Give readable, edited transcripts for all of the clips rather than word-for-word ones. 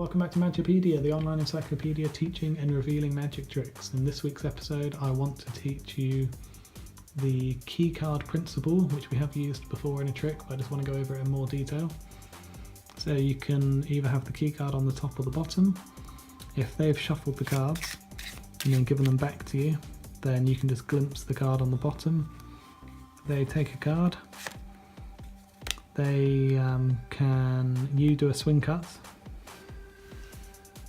Welcome back to Magipedia, the online encyclopedia teaching and revealing magic tricks. In this week's episode I want to teach you the keycard principle, which we have used before in a trick, but I just want to go over it in more detail. So you can either have the keycard on the top or the bottom. If they've shuffled the cards and then given them back to you, then you can just glimpse the card on the bottom. They take a card. You do a swing cut.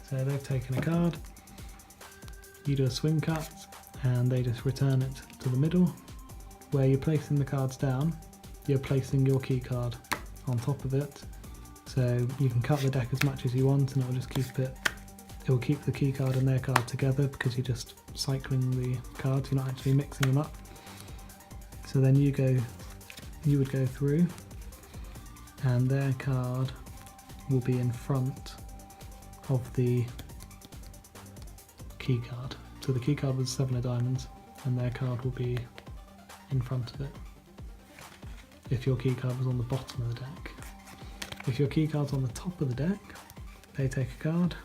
So they've taken a card, you do a swing cut, and they just return it to the middle. Where you're placing the cards down, you're placing your key card on top of it. So you can cut the deck as much as you want and it will just keep it. It will keep the key card and their card together because you're just cycling the cards, you're not actually mixing them up. So then you would go through and their card will be in front of the key card. So the key card was 7 of diamonds and their card will be in front of it. If your key card was on the bottom of the deck. If your key card's on the top of the deck, they take a card.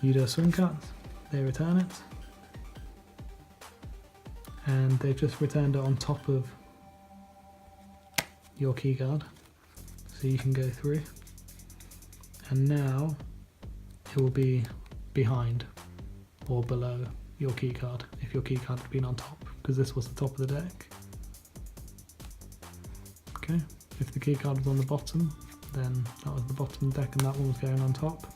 You do a swing cut, they return it. And they've just returned it on top of your key card. So you can go through. And now it will be behind or below your key card if your key card had been on top, because this was the top of the deck. Okay, if the key card was on the bottom, then that was the bottom of the deck and that one was going on top.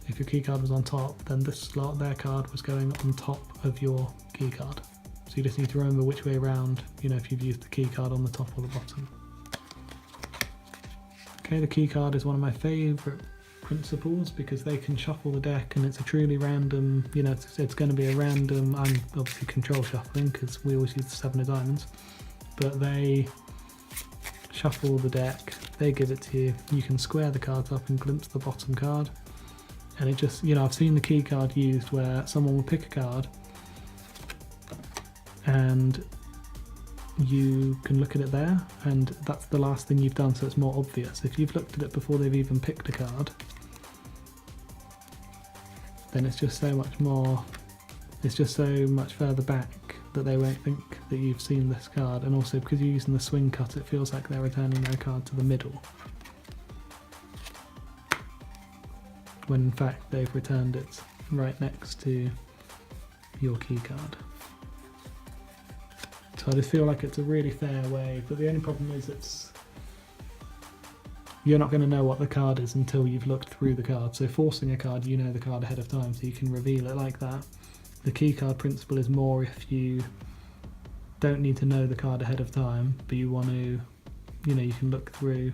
If your key card was on top, then this slot, their card, was going on top of your key card. So you just need to remember which way around, if you've used the key card on the top or the bottom. Okay, the key card is one of my favourite principles because they can shuffle the deck and it's a truly random, it's going to be a random, I'm obviously control shuffling because we always use the 7 of diamonds, but they shuffle the deck, they give it to you, you can square the cards up and glimpse the bottom card, and it just, I've seen the key card used where someone will pick a card and you can look at it there and that's the last thing you've done, so it's more obvious. If you've looked at it before they've even picked a card, then it's just so much further back that they won't think that you've seen this card, and also because you're using the swing cut it feels like they're returning their card to the middle, when in fact they've returned it right next to your key card. So I just feel like it's a really fair way, but the only problem is you're not going to know what the card is until you've looked through the card. So forcing a card, you know the card ahead of time, so you can reveal it like that. The key card principle is more if you don't need to know the card ahead of time, but you want to, you can look through.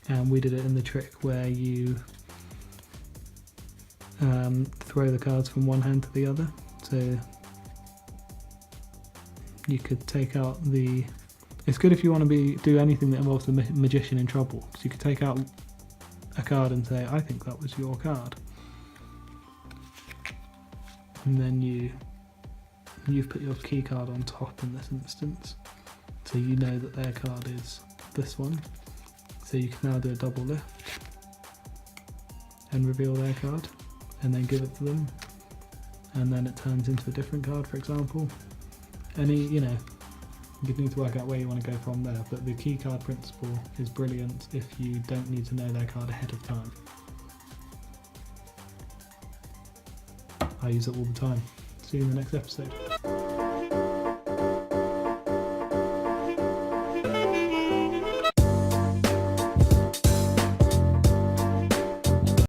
And we did it in the trick where you throw the cards from one hand to the other. So you could take out it's good if you want to do anything that involves the magician in trouble, because you could take out a card and say, I think that was your card. And then you've put your key card on top in this instance. So you know that their card is this one. So you can now do a double lift and reveal their card and then give it to them. And then it turns into a different card, for example. You need to work out where you want to go from there, but the key card principle is brilliant if you don't need to know their card ahead of time. I use it all the time. See you in the next episode.